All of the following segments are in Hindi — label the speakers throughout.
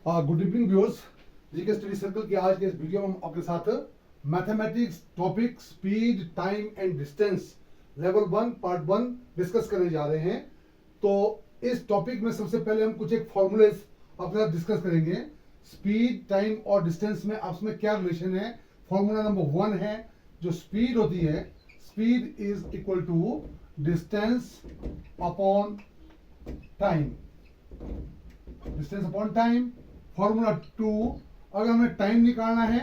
Speaker 1: Good evening viewers. GK study circle की आज के इस वीडियो में हम आपके साथ mathematics topic speed time and distance level 1 part 1 discuss करने जा रहे हैं। तो इस टॉपिक में सबसे पहले हम कुछ एक फॉर्मूलेज आपके साथ डिस्कस करेंगे। स्पीड टाइम और डिस्टेंस में आपस में क्या रिलेशन है। फॉर्मूला नंबर 1 है, जो स्पीड होती है, speed is equal to distance upon time, distance upon time. Formula 2, अगर हमें टाइम निकालना है,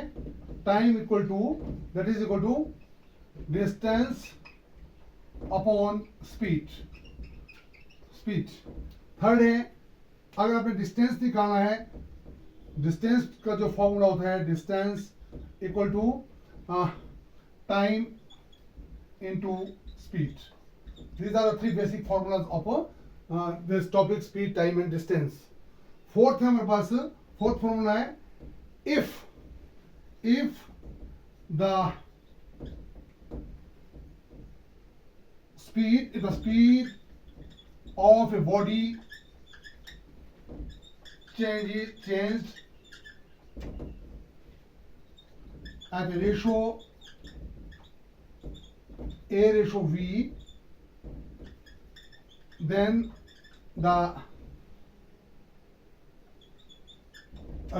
Speaker 1: time equal to that is equal to distance upon speed, speed. Third है, अगर आपने डिस्टेंस निकालना है, डिस्टेंस का जो फॉर्मूला होता है, distance equal to time into speed. These are the three basic formulas of this topic, speed, time and distance. Fourth है हमारे पास, फोर्थ फॉर्मूला है, if the speed of a body changed at a ratio V, then the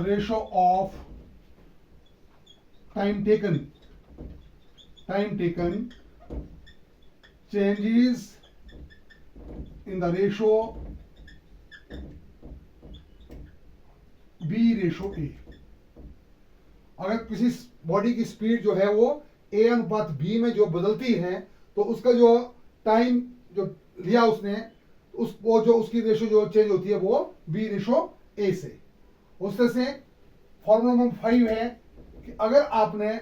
Speaker 1: ratio of time taken changes in the ratio B ratio A। अगर किसी बॉडी की स्पीड जो है वो A अनुपात B में जो बदलती है, तो उसका जो टाइम जो लिया उसने, वो जो उसकी रेशो जो चेंज होती है वो B रेशो A से। उस तरह से फॉर्मूला नंबर 5 है कि अगर आपने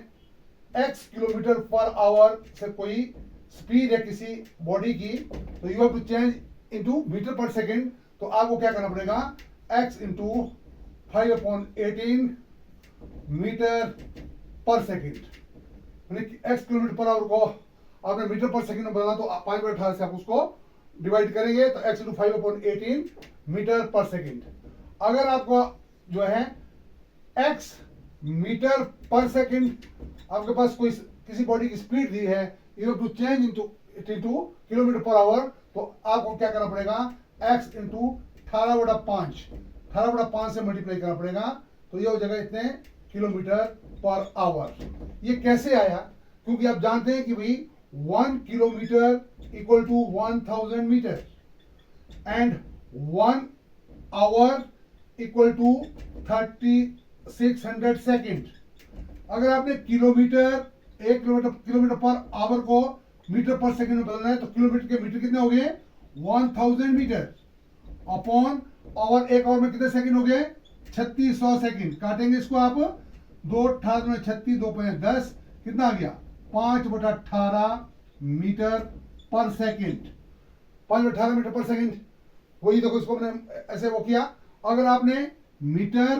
Speaker 1: x किलोमीटर पर आवर से कोई स्पीड है किसी बॉडी की, तो you have to change into metre per second. तो आपको क्या करना पड़ेगा, x into 5/18 metre per second, यानी कि x किलोमीटर पर आवर को आपने मीटर पर सेकंड में बदलना, तो 5/18 से आप उसको डिवाइड करेंगे, तो x into 5/18 metre per second. अगर आपको जो है x मीटर पर सेकंड, आपके पास कोई किसी बॉडी की स्पीड दी है, you have to change into kilometre per hour, तो आपको क्या करना पड़ेगा, x इंटू 18/5 से मल्टीप्लाई करना पड़ेगा, तो ये हो जाएगा इतने किलोमीटर पर आवर। ये कैसे आया, क्योंकि आप जानते हैं कि भाई 1 kilometre equal to 1000 metre and 1 hour equal to 3600 second. अगर आपने किलोमीटर पर आवर को मीटर पर सेकंड में बदलना है, तो किलोमीटर के मीटर कितने हो गए, 1000 मीटर अपॉन आवर, एक आवर में कितने सेकंड हो गए, 3600 सेकंड। काटेंगे इसको आप, 2×18=36, 2×5=10, कितना आ गया, 5/18 metre per second, 5/18 metre per second. वही देखो, इसको हमने ऐसे वो किया। अगर आपने मीटर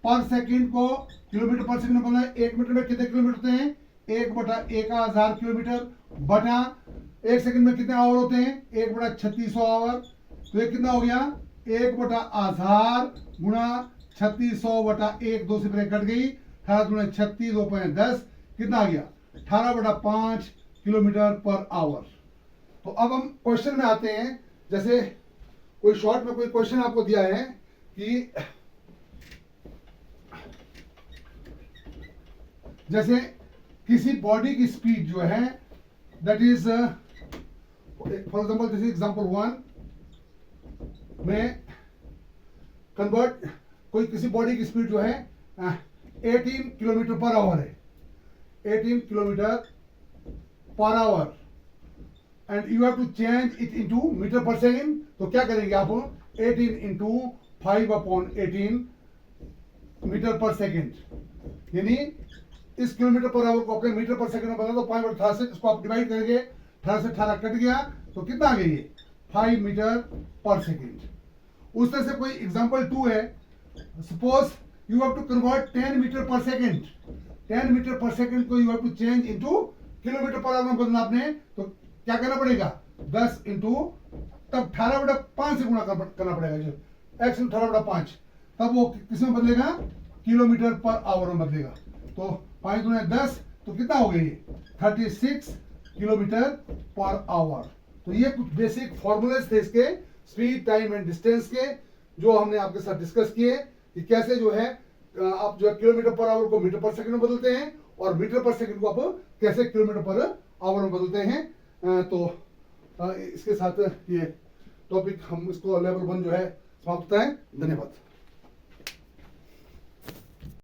Speaker 1: पर सेकंड को किलोमीटर पर सेकंड में बदलना है, 1 मीटर में कितने किलोमीटर होते हैं, 1/1000 किलोमीटर, बटा 1 सेकंड में कितने आवर होते हैं, 1/3600 आवर। तो ये कितना हो गया, 1/1000 गुणा 3600/1, 2 से ब्रेक कट गई, 18×36, 2×10, कितना आ गया, 18/5 किलोमीटर पर आवर। तो अब हम क्वेश्चन में आते हैं। जैसे कोई शॉर्ट में कोई क्वेश्चन आपको दिया है कि जैसे किसी बॉडी की स्पीड जो है, that is for example, this is example 1 में कन्वर्ट, कोई किसी बॉडी की स्पीड जो है 18 किलोमीटर पर आवर है, 18 kilometre per hour, and you have to change it into metre per second. तो क्या करेंगे आप, 18 इंटू 5/18 मीटर पर सेकंड, यानी इस किलोमीटर पर आवर को अपने मीटर पर सेकंड में बदला, तो 5/18 से इसको आप डिवाइड करेंगे, 18 से 18 कट गया, तो कितना आ गया, ये 5 मीटर पर सेकंड। उस तरह से कोई एग्जांपल 2 है, suppose you have to convert 10 metre per second, 10 metre per second को you have to change into kilometre per hour में बदलना आपने, तो क्या करना पड़ेगा, 10 इंटू, तब 18/5 से गुणा करना पड़ेगा, जो x 18/5, तब वो किस में बदलेगा, किलोमीटर पर आवर में बदलेगा। तो 5 दूनी 10, तो कितना हो गया ये 36 किलोमीटर पर आवर। तो ये कुछ बेसिक फॉर्मूलेस थे इसके स्पीड, टाइम एंड डिस्टेंस के, जो हमने आपके साथ डिस्कस किए कि कैसे जो है आप जो है किलोमीटर पर आवर को मीटर पर सेकंड में बदलते हैं और मीटर पर सेकंड को आप कैसे किलोमीटर पर आवर में बदलते हैं। तो इसके साथ ये टॉपिक हम इसको लेवल 1 जो है समाप्त होता है। धन्यवाद।